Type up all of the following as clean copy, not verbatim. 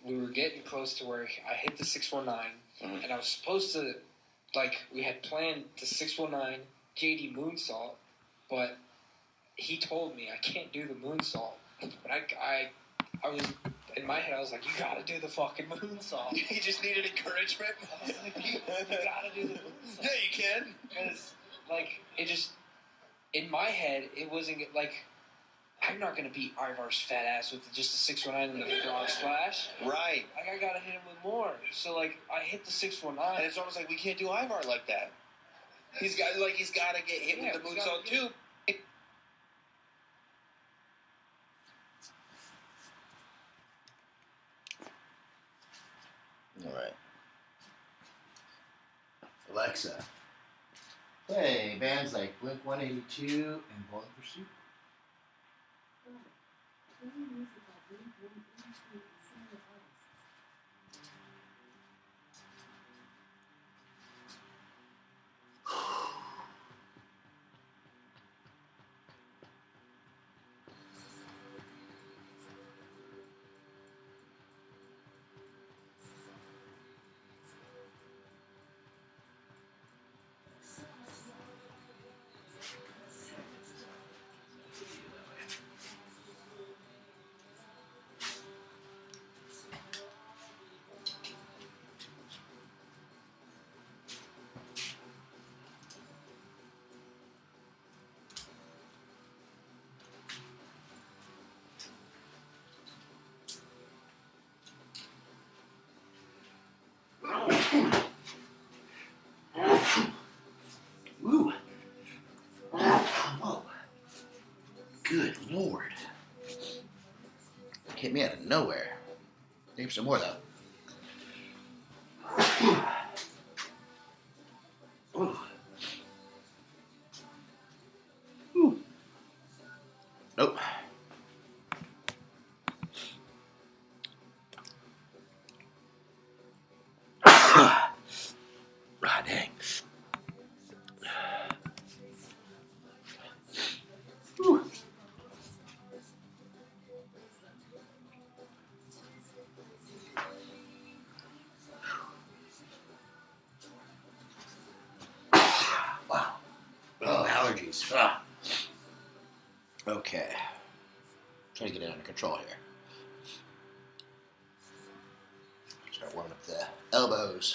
we were getting close to where I hit the 619, and I was supposed to, we had planned the 619 JD moonsault, but he told me I can't do the moonsault. But I was, in my head, I was like, you gotta do the fucking moonsault. You just needed encouragement? I was like, you gotta do the moonsault. Yeah, you can. Because, it just, in my head, it wasn't, I'm not going to beat Ivar's fat ass with just the 619 and the frog splash. Right. I got to hit him with more. So, I hit the 619. And it's almost like we can't do Ivar like that. He's got to get hit with the moonsault, too. All right. Alexa, play bands like Blink-182 and Bullet Pursuit. Ooh. Oh. Good Lord. Hit me out of nowhere. Need some more, though. Ooh. Ooh. Nope. Ah, dang. Ooh. Wow. Oh, allergies. Ah. Okay. Trying to get it under control here. Start warming up the elbows.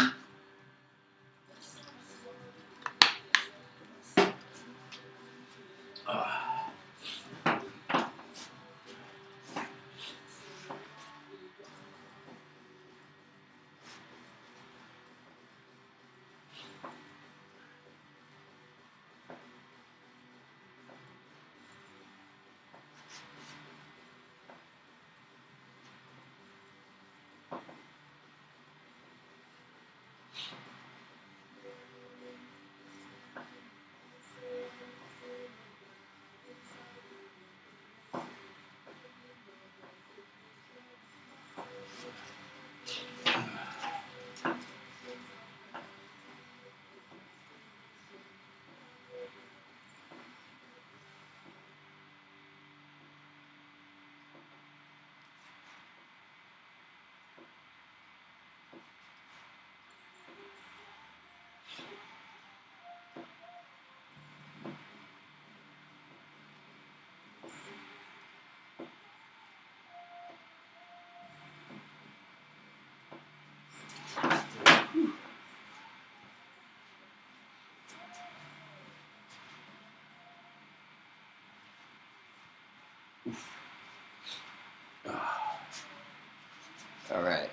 All right.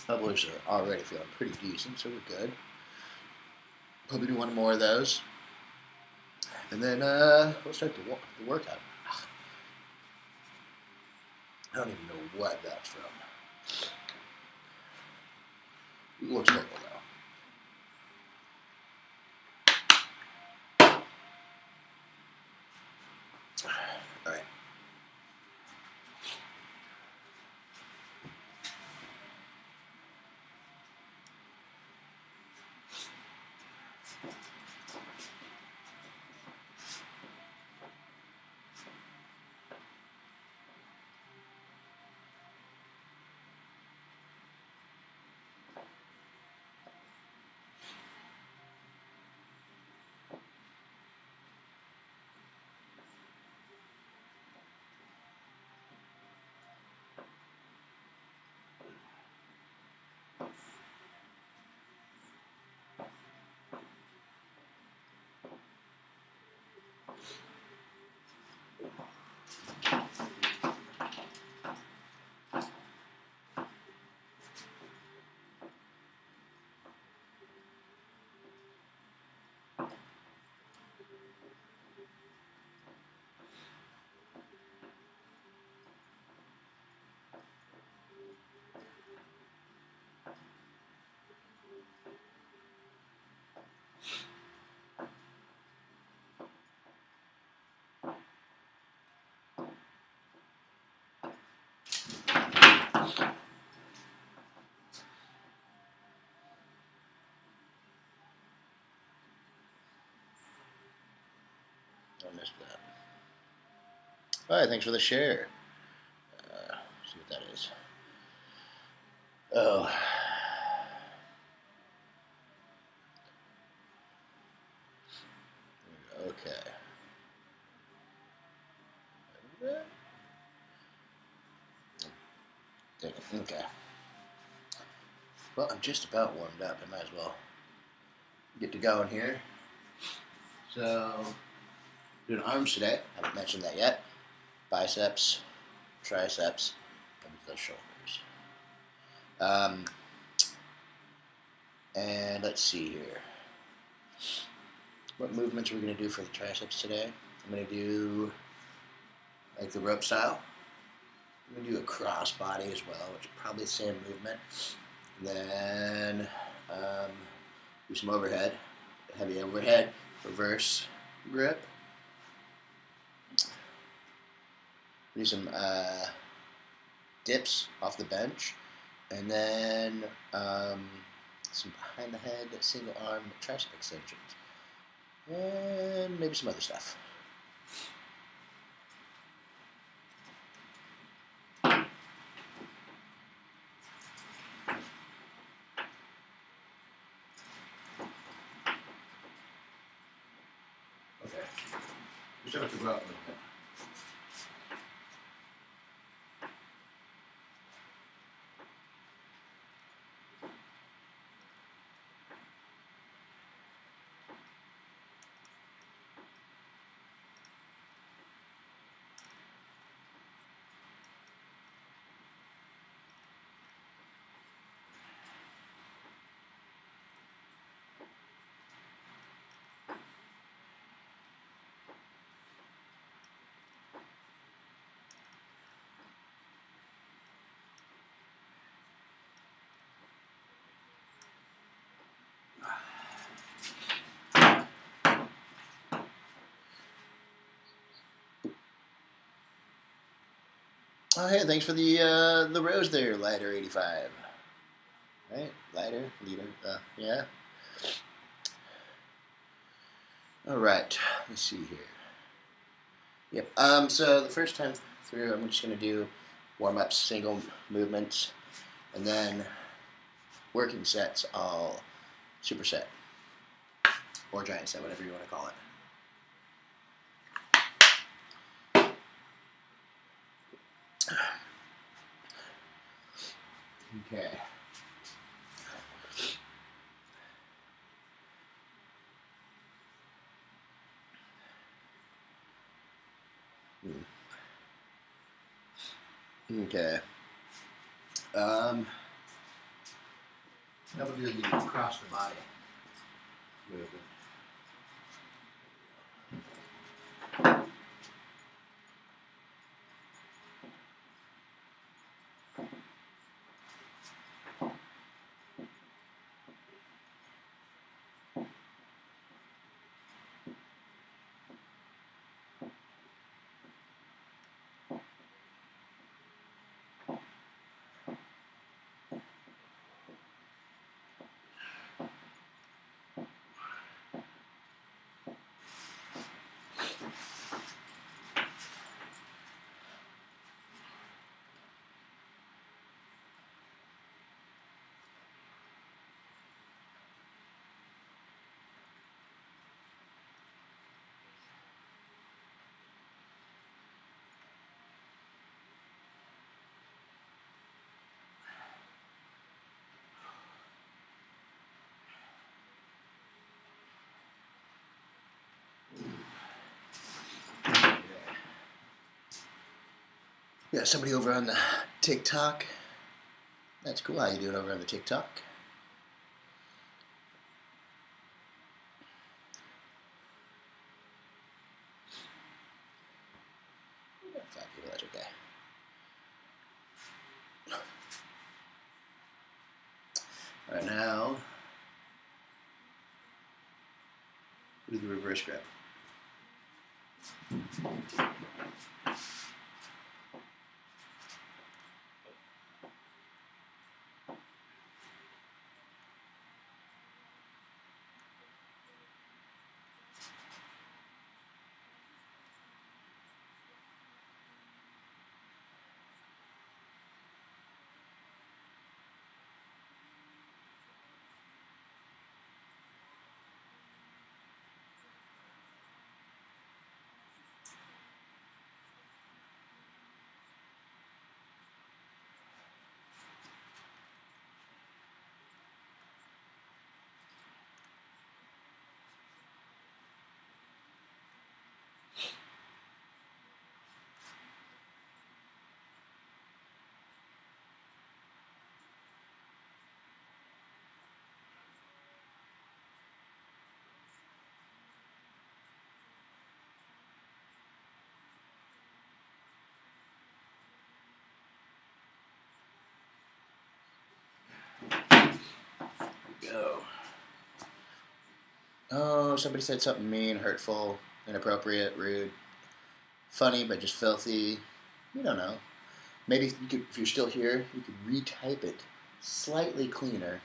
Elbows are already feeling pretty decent, so we're good. Probably do one more of those. And then we'll start the workout. I don't even know what that's from. It looks normal though. All right. missed that. All right, thanks for the share. See what that is. Oh. Okay. Okay. Well, I'm just about warmed up. I might as well get to going here. So, doing arms today. Haven't mentioned that yet. Biceps, triceps, and the shoulders. And let's see here. What movements are we going to do for the triceps today? I'm going to do like the rope style. I'm going to do a cross body as well, which is probably the same movement. And then do some overhead, heavy overhead, reverse grip. Do some dips off the bench. And then some behind the head, single arm tricep extensions. And maybe some other stuff. Okay. Just have to go out a little bit. Oh, hey, thanks for the rose there, Lighter85. Right? Lighter, leader, yeah. All right, let's see here. Yep, so the first time through, I'm just going to do warm-up single movements, and then working sets, all superset, or giant set, whatever you want to call it. Okay. Okay. Now we'll do the across the body movement. Yeah, somebody over on the TikTok. That's cool. How you doing over on the TikTok? Five people, that's okay. All right, now do the reverse grip. Oh, somebody said something mean, hurtful, inappropriate, rude, funny, but just filthy. We don't know. Maybe you could, if you're still here, you could retype it slightly cleaner,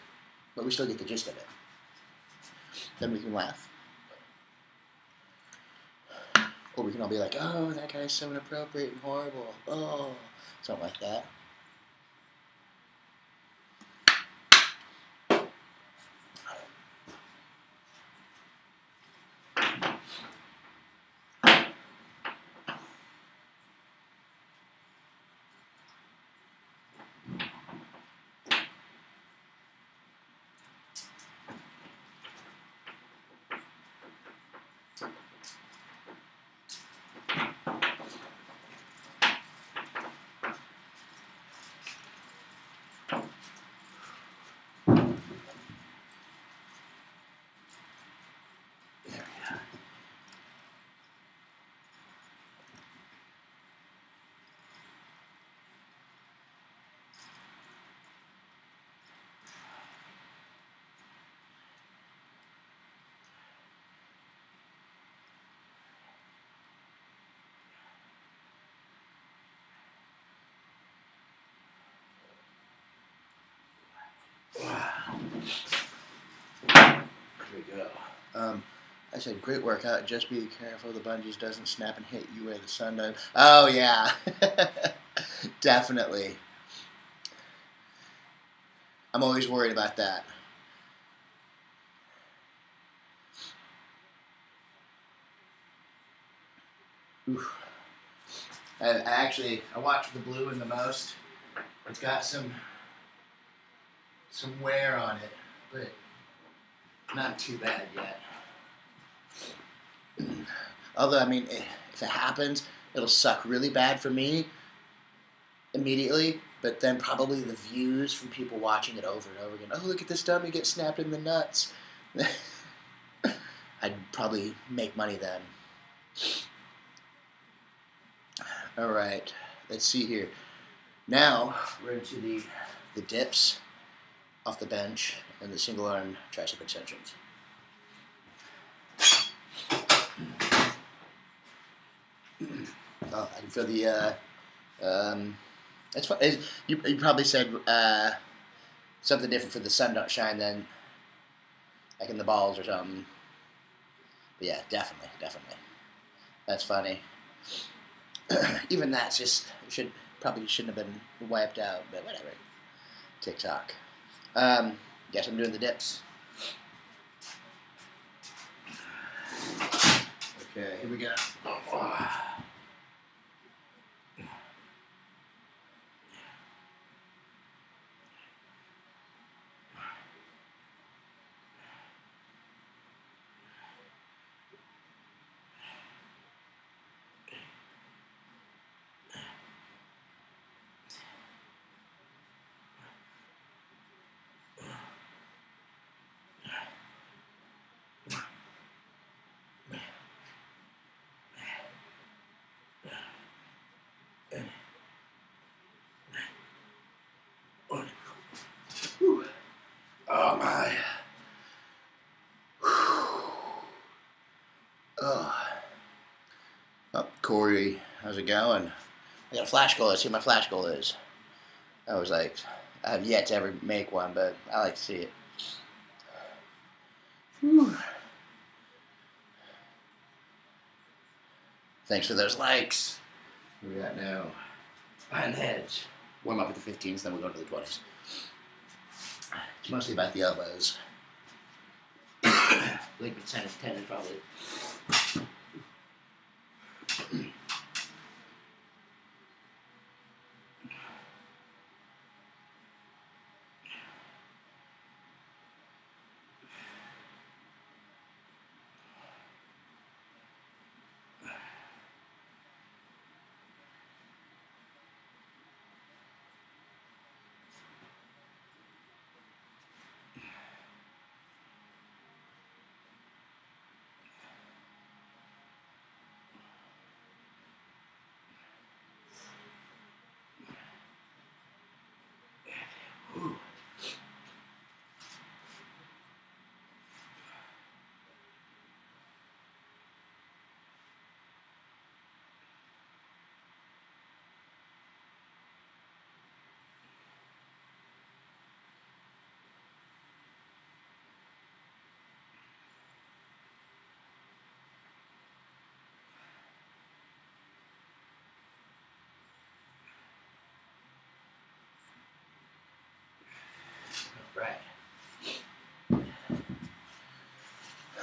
but we still get the gist of it. Then we can laugh. Or we can all be like, oh, that guy's so inappropriate and horrible. Oh, something like that. Here we go. I said, great workout. Just be careful the bungees doesn't snap and hit you where the sun does. Oh, yeah. Definitely. I'm always worried about that. Oof. I watch the blue one the most. It's got some wear on it, but not too bad yet. Although, I mean, if it happens, it'll suck really bad for me immediately, but then probably the views from people watching it over and over again. Oh, look at this dummy get snapped in the nuts. I'd probably make money then. All right, let's see here. Now we're into the dips off the bench and the single arm tricep extensions. Oh, I can feel the. It's fun. You probably said something different for the sun don't shine than like in the balls or something. But yeah, definitely. That's funny. Even that's just probably shouldn't have been wiped out, but whatever. TikTok. Yes, I'm doing the dips. Okay, here we go. Oh my. Oh, Corey, how's it going? I got a flash goal. Let's see what my flash goal is. I was like, I have yet to ever make one, but I like to see it. Whew. Thanks for those likes. What do we got now? Behind the hedge. Warm up with the 15s, then we'll go to the 20s. It's mostly about the elbows. Ligament tendon, probably.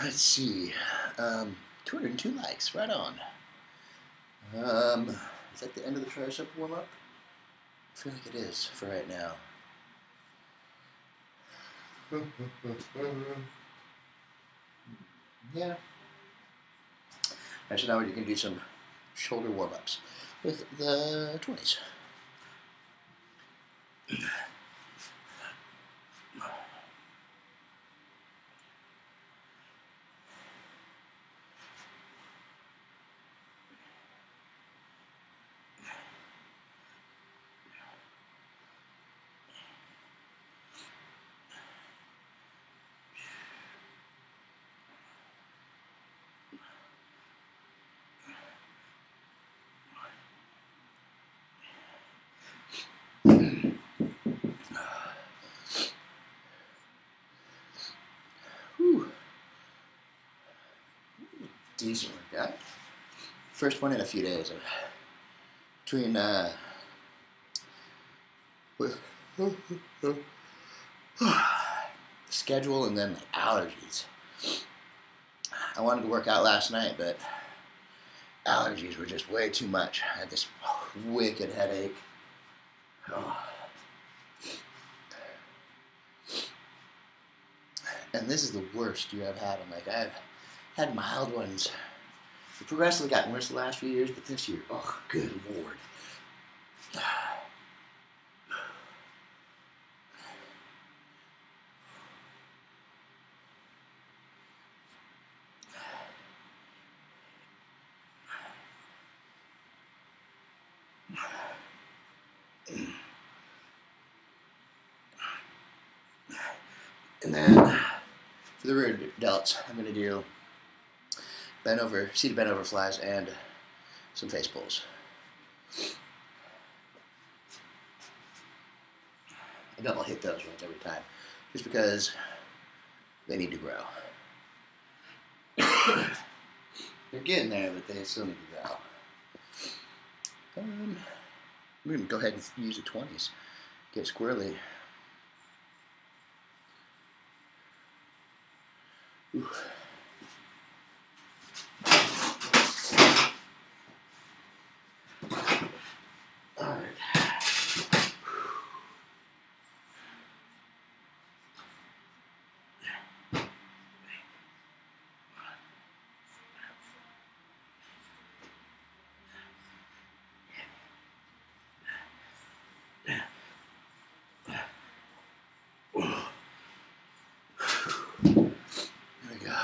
Let's see. 202 likes. Right on. Is that the end of the tricep warm-up? I feel like it is for right now. Yeah. Actually, now we're going to do some shoulder warm-ups with the 20s. Whew. Decent workout. First one in a few days. Between schedule and then allergies. I wanted to work out last night, but allergies were just way too much. I had this wicked headache. Oh. And this is the worst you have had. I'm like, I've had mild ones. It progressively gotten worse the last few years, but this year, oh, good Lord. And then for the rear delts, I'm going to do seated bent over flies and some face pulls. I double hit those ones every time, just because they need to grow. They're getting there, but they still need to grow. I'm going to go ahead and use the 20s. Get squirrely. Ooh. All right. There we go.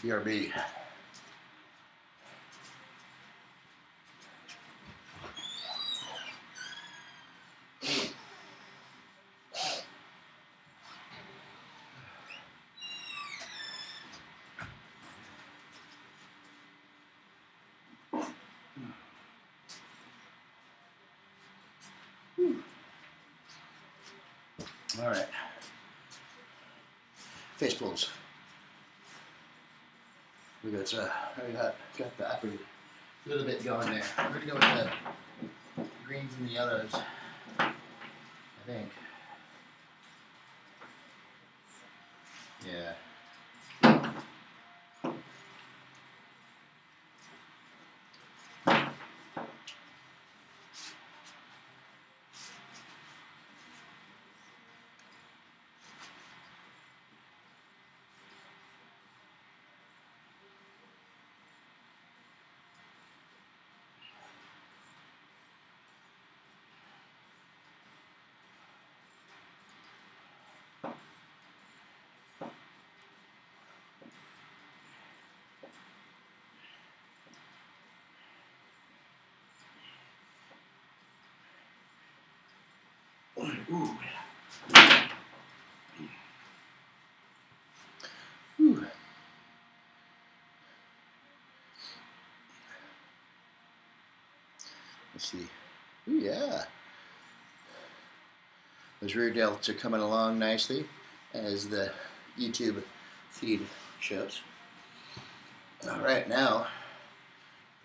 BRB. All right. Face pulls. We got the upper little bit going there. We're gonna go with the greens and the yellows, I think. Yeah. Ooh. Ooh. Let's see. Ooh, yeah. Those rear delts are coming along nicely, as the YouTube feed shows. All right, now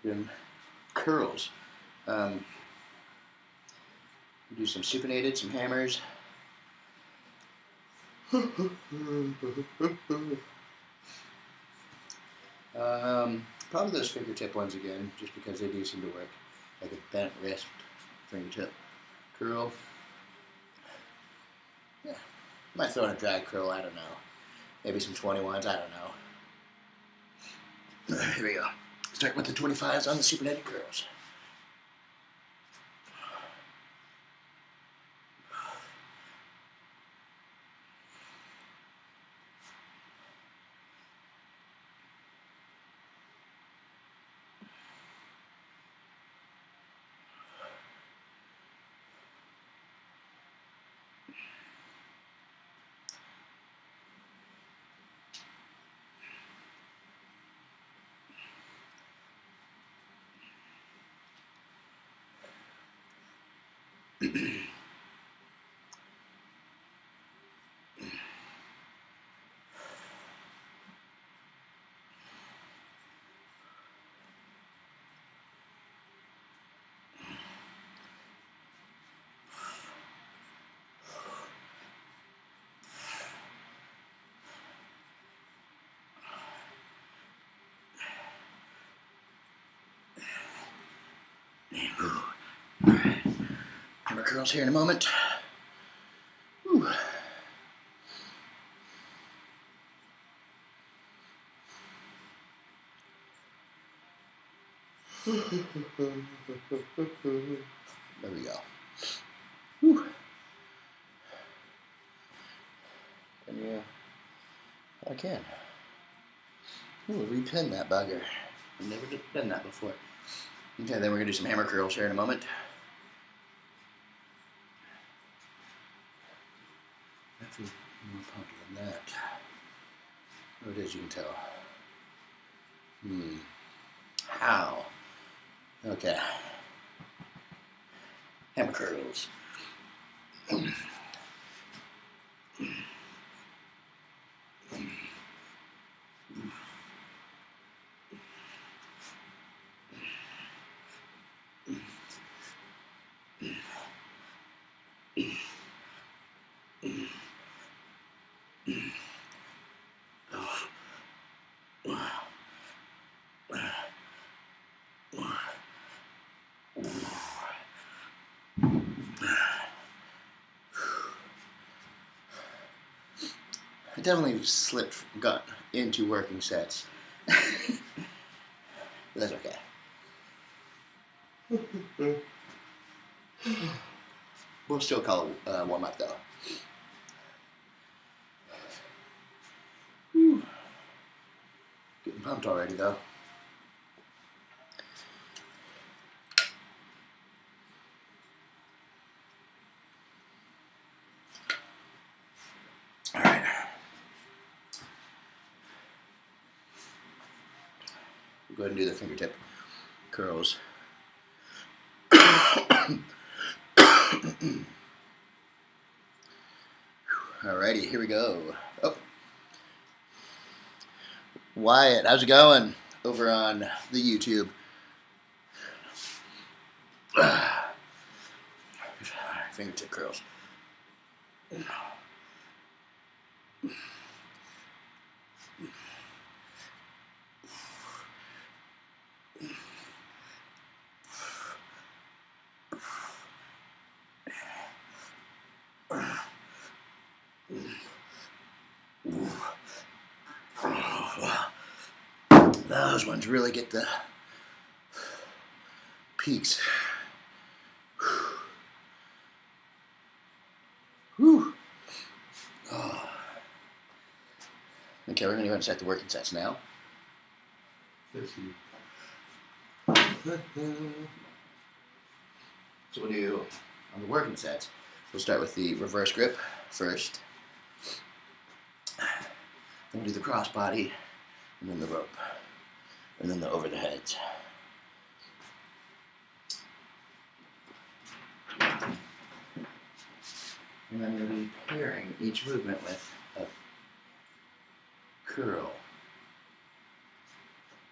we're going to curls. Do some supinated, some hammers. Probably those fingertip ones again, just because they do seem to work. Like a bent wrist fingertip curl. Yeah, might throw in a drag curl. I don't know. Maybe some 21s. I don't know. Here we go. Start with the 25s on the supinated curls. Hammer curls here in a moment. Whew. There we go. Whew. And yeah, I can. Ooh, repin that bugger. I've never done that before. Okay, then we're gonna do some hammer curls here in a moment. I feel more pumped than that. Oh, it is, you can tell. How? Okay. Hammer curls. I definitely got into working sets. That's okay. We'll still call it warm up though. Whew. Getting pumped already though. All right. We'll go ahead and do the fingertip curls. Alrighty, here we go. Oh, Wyatt, how's it going over on the YouTube? Fingertip curls. Those ones really get the peaks. Whew. Oh. Okay, we're going to go ahead and start the working sets now. So we'll do, on the working sets, we'll start with the reverse grip first. Then we'll do the crossbody, and then the rope, and then the over the heads. And I'm going to be pairing each movement with a curl,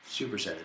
supersetted.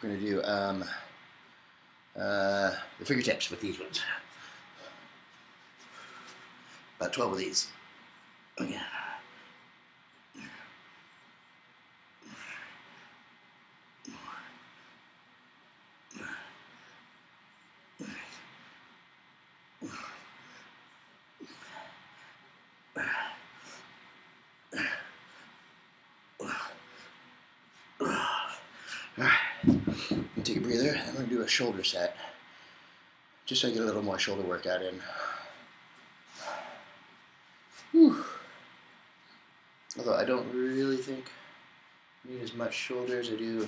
we're going to do the fingertips with these ones. About 12 of these. Okay. Alright, take a breather. I'm going to do a shoulder set, just so I get a little more shoulder workout in. Whew. Although I don't really think I need as much shoulder as I do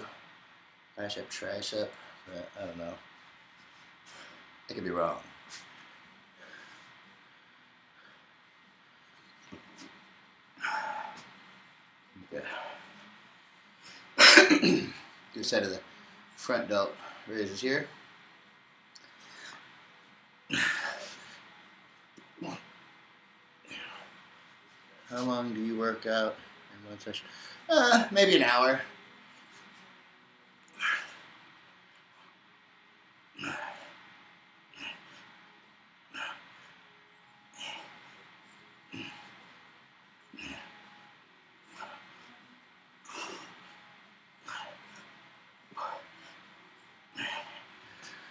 bicep, tricep, but I don't know. I could be wrong. Okay. Do a set of the front delt raises here. How long do you work out in one session? Maybe an hour.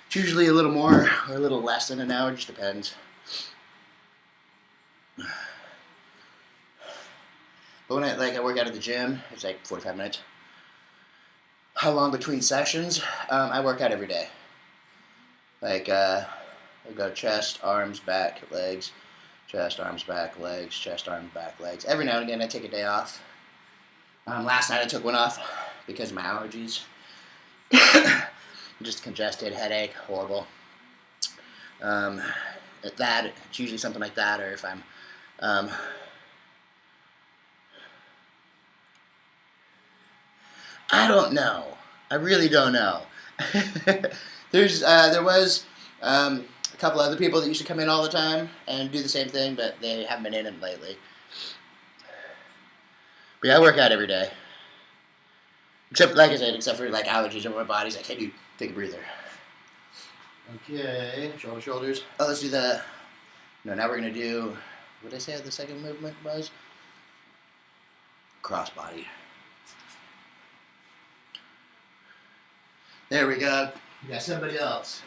It's usually a little more or a little less than an hour, just depends. But when I work out at the gym, it's like 45 minutes. How long between sessions? I work out every day. Like I go chest, arms, back, legs, chest, arms, back, legs, chest, arms, back, legs. Every now and again I take a day off. Last night I took one off because of my allergies. Just congested, headache, horrible. At that, it's usually something like that, or if I'm I don't know. I really don't know. There was a couple other people that used to come in all the time and do the same thing, but they haven't been in lately. But yeah, I work out every day. Except, like I said, except for like allergies over my bodies, I can't do. Take a breather. Okay, shoulders. Oh, let's do the. No, now we're gonna do. What did I say the second movement was? Crossbody. There we go. We got somebody else.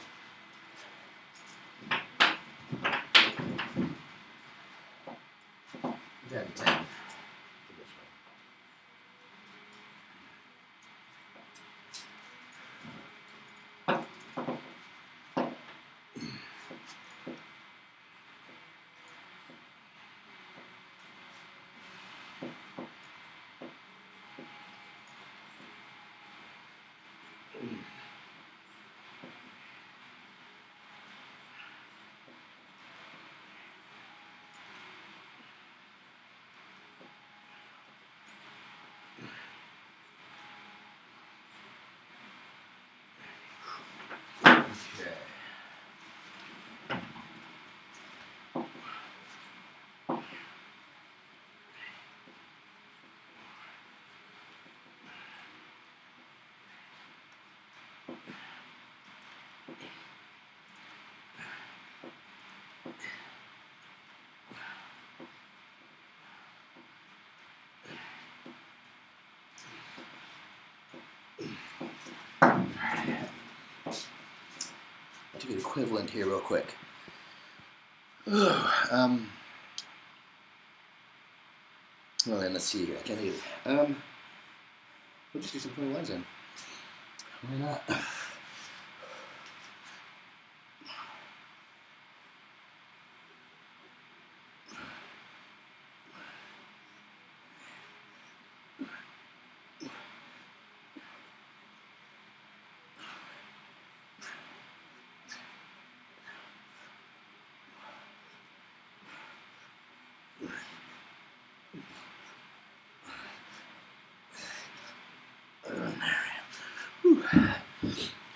To get equivalent here real quick. Well then, let's see here. I can't think of it. We'll just do some 21s then. Why not?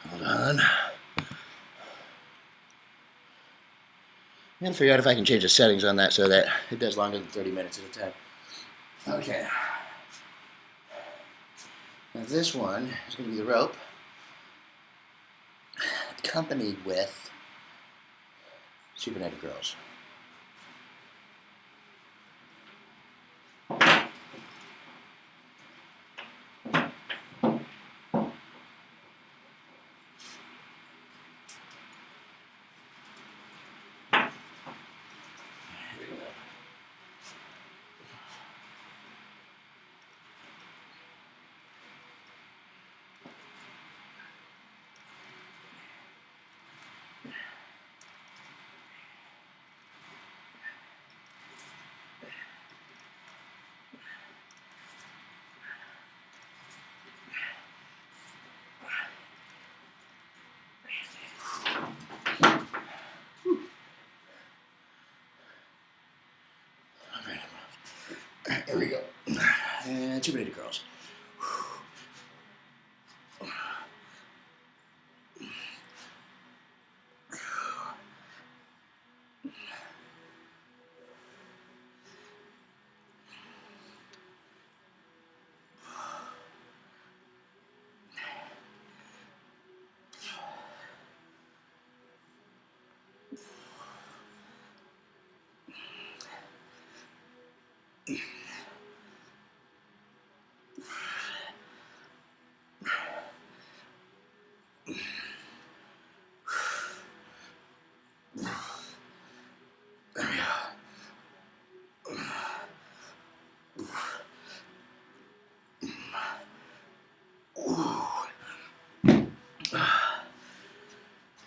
Hold on. I'm going to figure out if I can change the settings on that so that it does longer than 30 minutes at a time. Okay. Now this one is going to be the rope. accompanied with supinated curls. There we go. And supinated curls.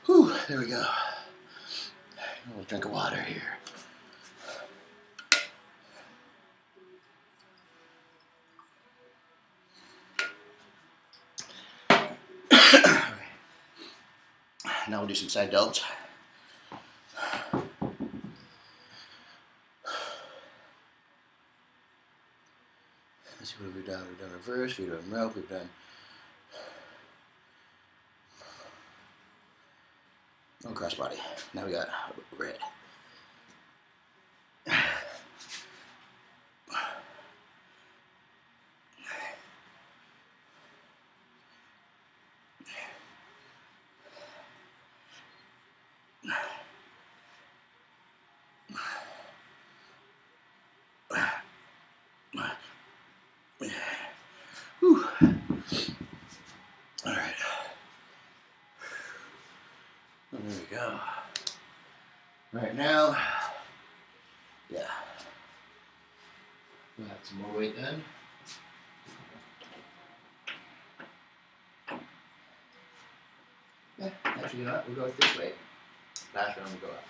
Whew, there we go. A little drink of water here. Now we'll do some side delts. Let's see what we've done. We've done reverse, we've done rope, we've done crossbody. Now we got red. Whew. All right. There we go. Right now, yeah. We'll have some more weight then. Yeah, actually, you know what? We'll go with this weight. Last round, we'll go up.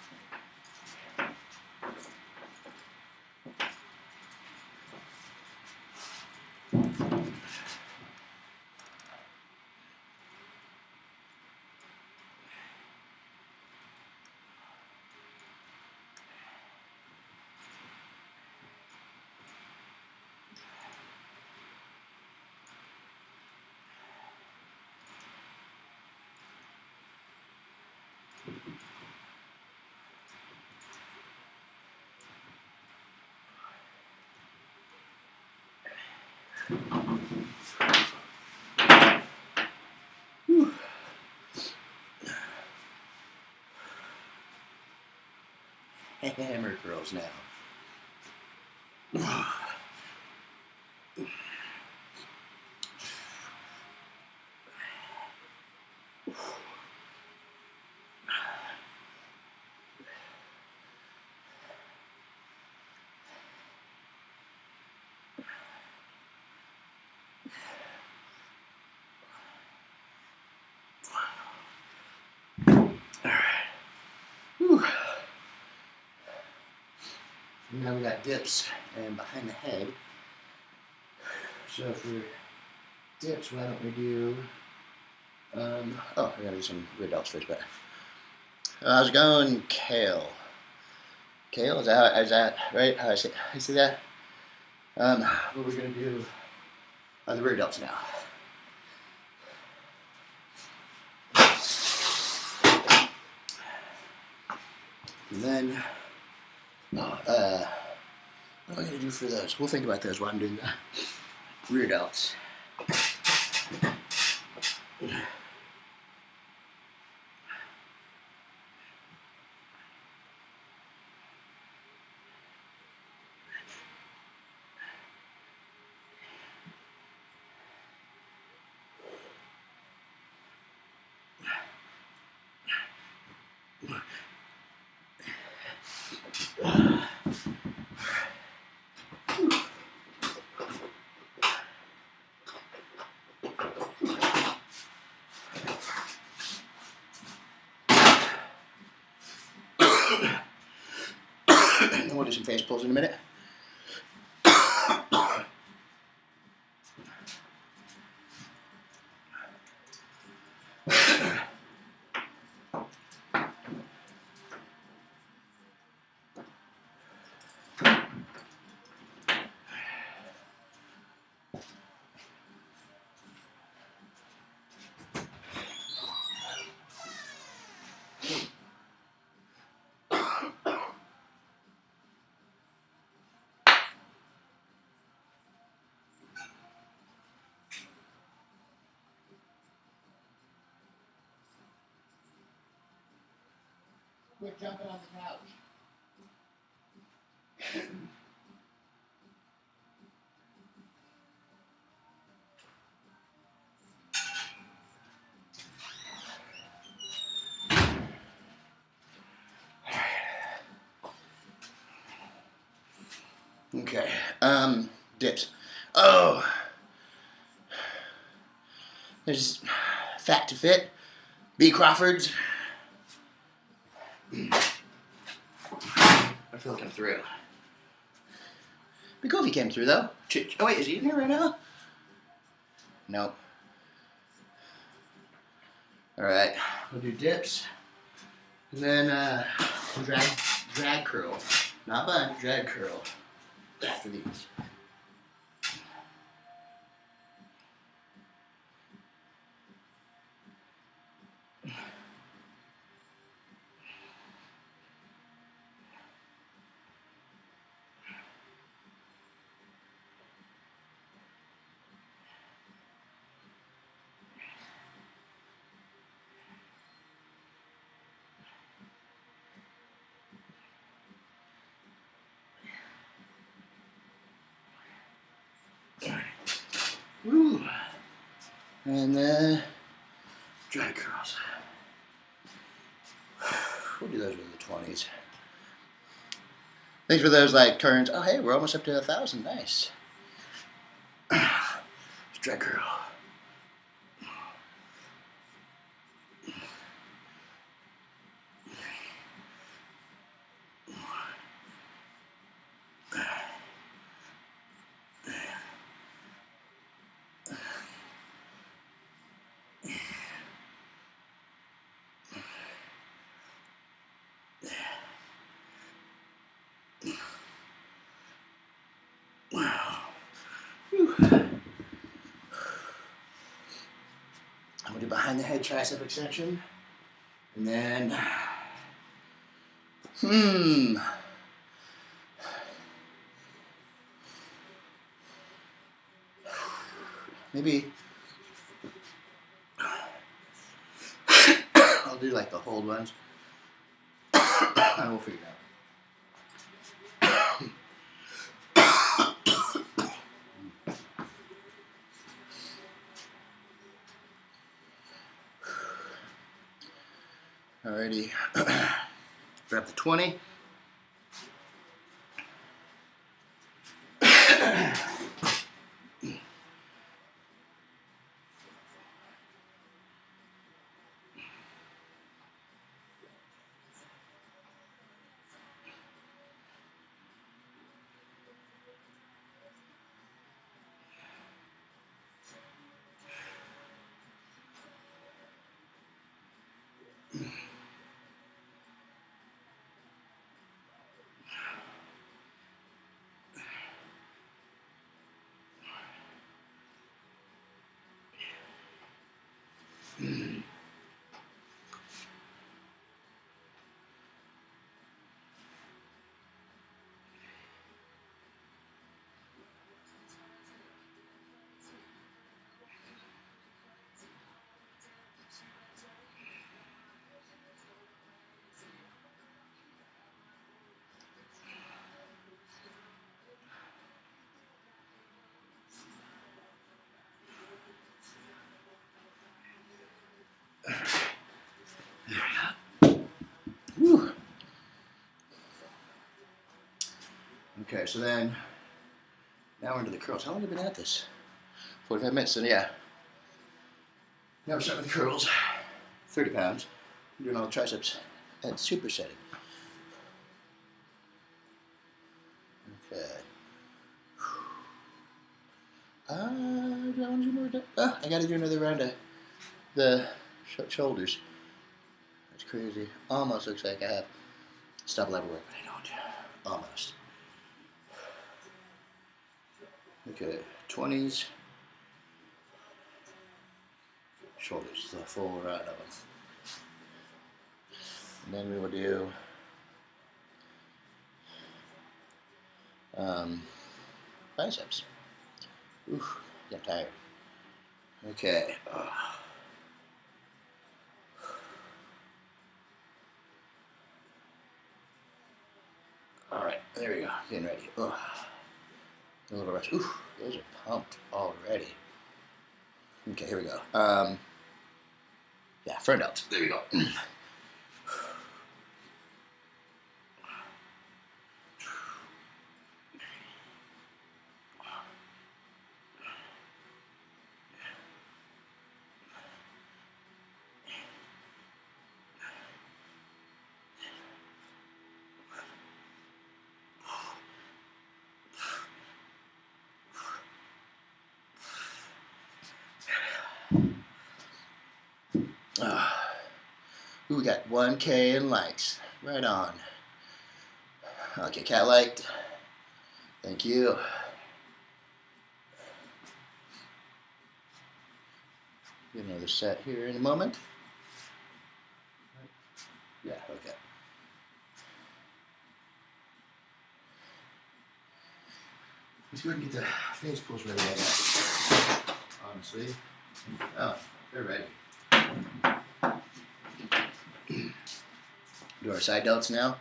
Whew. Hammer curls now. Now we got dips and behind the head. So for dips, why don't we do, I gotta do some rear delts first, but how's it going, kale? Kale, is that right? How I say that? What we're gonna do on the rear delts now. And then, what am I going to do for those? We'll think about those while I'm doing the rear delts. do some face pulls in a minute. Quit jumping on the couch. Okay. Dips. Oh. There's Fat to Fit. B. Crawford's. I feel like I'm through. Be cool if he came through though. Oh wait, is he in here right now? Nope. Alright. We'll do dips. And then drag curl. Not bun, drag curl. After these. Woo. And then drag curls. We'll do those with the 20s. Thanks for those like turns. Oh hey, we're almost up to 1,000. Nice. Drag curl. I'm going to do behind the head tricep extension. And then, maybe I'll do like the hold ones. And we'll figure it out. Alrighty, grab the 20. Whew. Okay, so then now we're into the curls. How long have we been at this? 45 minutes, so yeah. Now we're starting with the curls. 30 pounds. I'm doing all the triceps at supersetting. Okay. Do I want to do more? I gotta do another round of the shoulders. That's crazy. Almost looks like I have stop lever work, but I don't. Almost. Okay, 20s. Shoulders, the full run of them. And then we will do biceps. Oof, I'm tired. Okay. All right, there we go. Getting ready. A little rush. Oof, those are pumped already. Okay, here we go. Yeah, front delts. There you go. Ooh, we got 1K in likes. Right on. Okay, cat liked. Thank you. Get another set here in a moment. Yeah, okay. Let's go ahead and get the face pulls ready, I guess. Honestly. Oh, they're ready. Do our side delts now.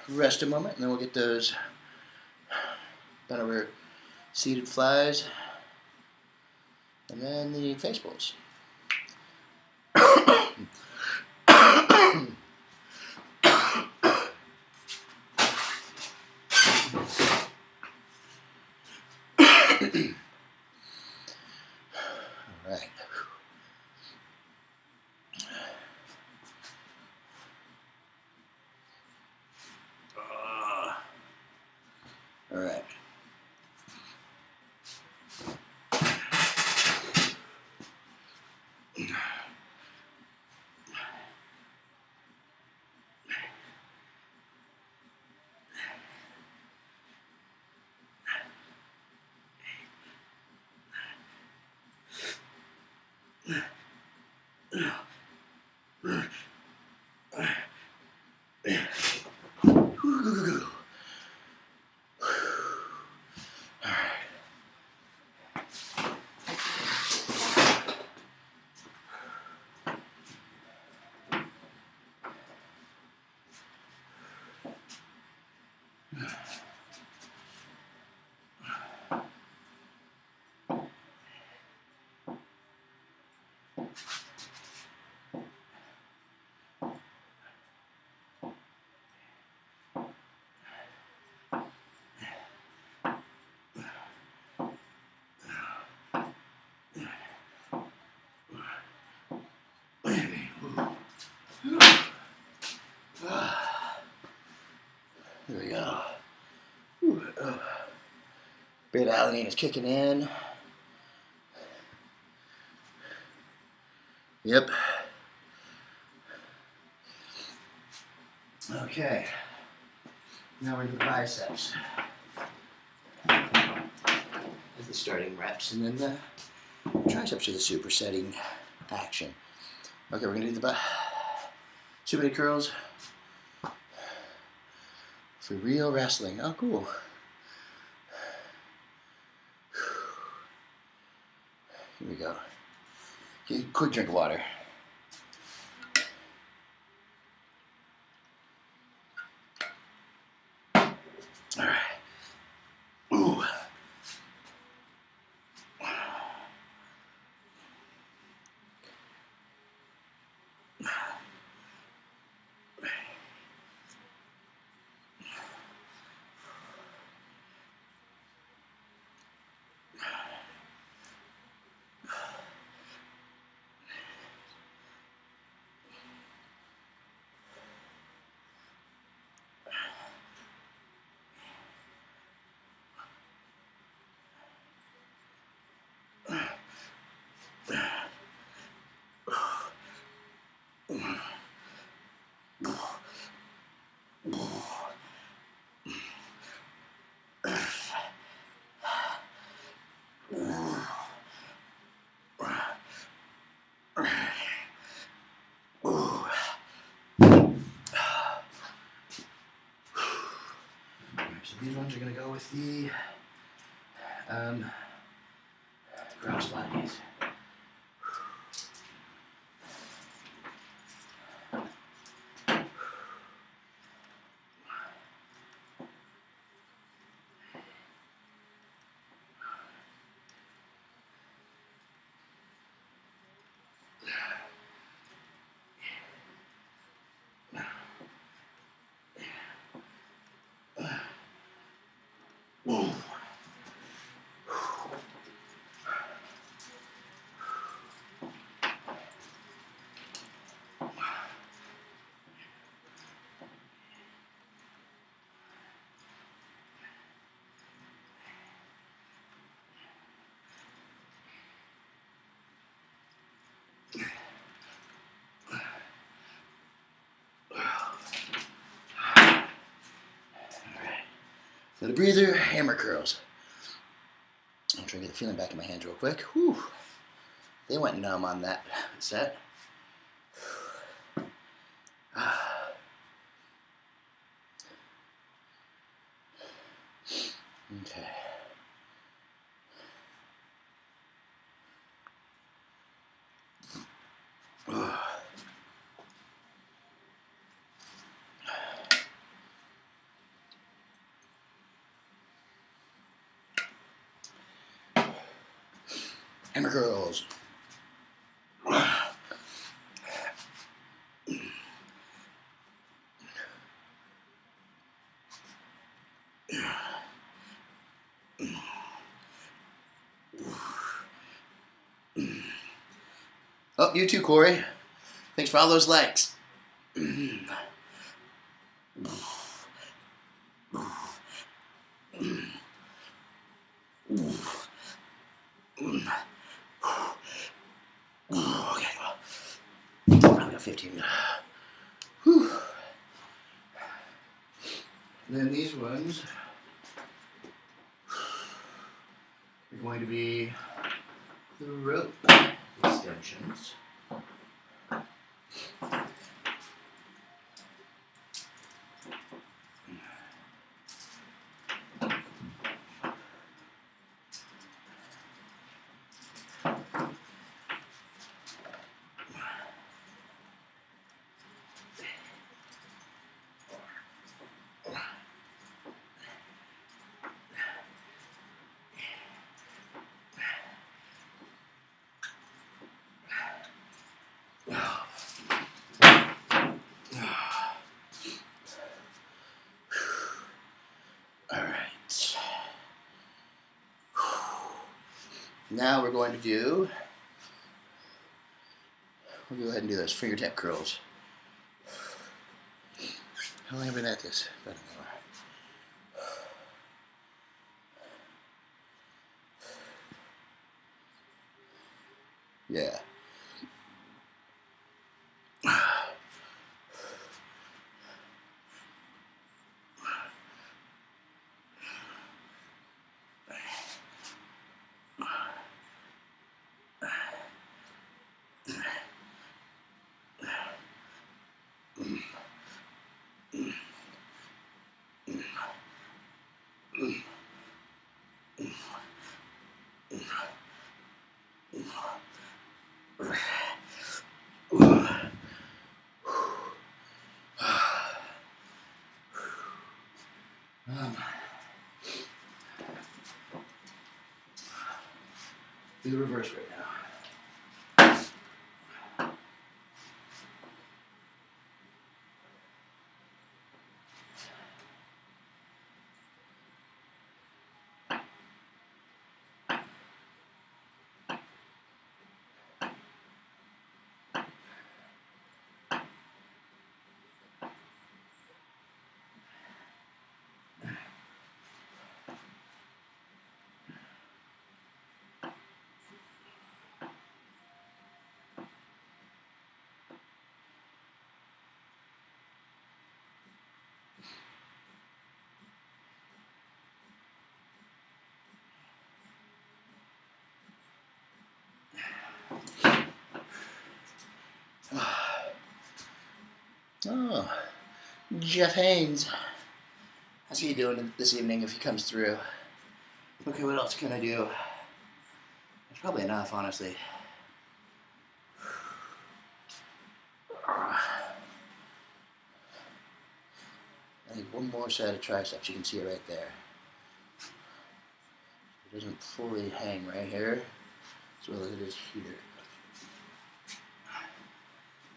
Rest a moment, and then we'll get those bent over seated flies, and then the face pulls. All right. All right. Here we go. Beta alanine is kicking in. Yep. Okay. Now we're into the biceps. As the starting reps, and then the triceps are the supersetting action. Okay, we're gonna do the super many curls for real wrestling. Oh, cool. Here we go. Quick drink of water. All right. Ooh. these ones are going to go with the cross bodies. Whoa. So the breather, hammer curls. I'm trying to get the feeling back in my hands real quick. Whew. They went numb on that set. Okay. Hammer curls. Oh, you too, Corey. Thanks for all those likes. Okay, probably got 15. Whew. And then these ones are going to be the rope extensions. Alright. Now we're going to do, we'll go ahead and do those fingertip curls. How long have I been at this? About an hour. Yeah. Do the reverse right now. Oh, Jeff Haynes. How's he doing this evening if he comes through? Okay, what else can I do? It's probably enough, honestly. I think one more set of triceps. You can see it right there. It doesn't fully hang right here, as well as it is here.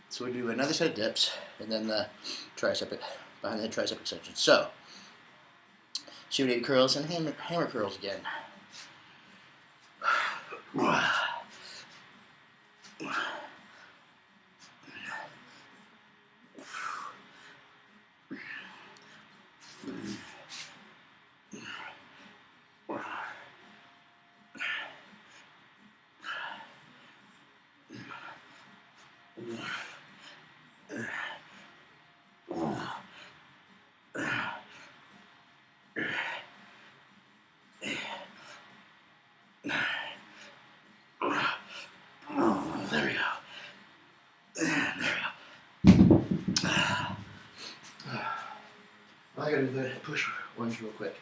So we do another set of dips, and then the tricep behind the tricep extension. So, shoot 8 curls and hammer curls again. There we go. There we go. I gotta do the push ones real quick.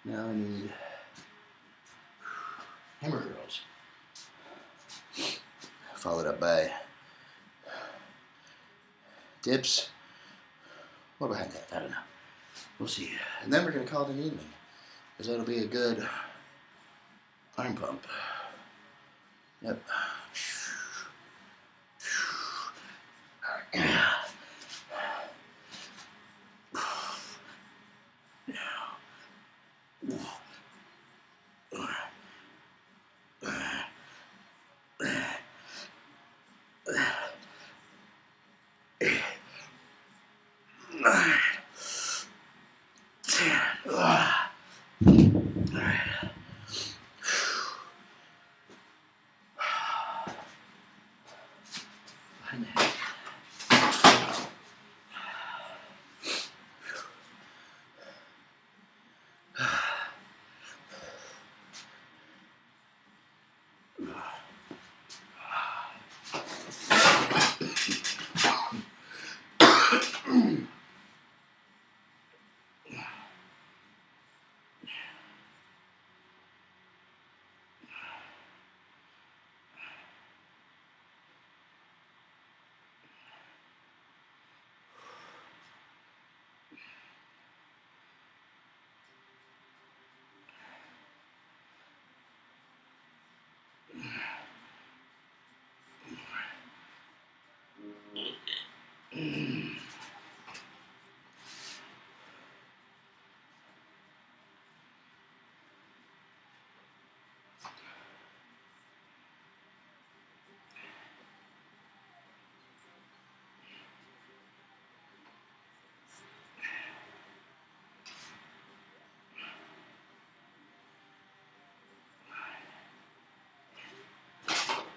Now I need hammer curls, followed up by dips, or behind that, I don't know. We'll see. And then we're going to call it an evening, because that'll be a good arm pump. Yep.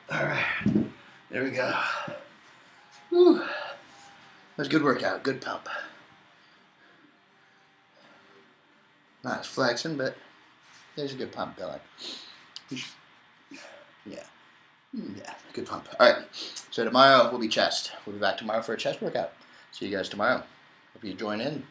All right, there we go. Whew. That was a good workout, good pump. Not as flexing, but there's a good pump going. Yeah, good pump. All right, so tomorrow will be chest. We'll be back tomorrow for a chest workout. See you guys tomorrow. Hope you join in.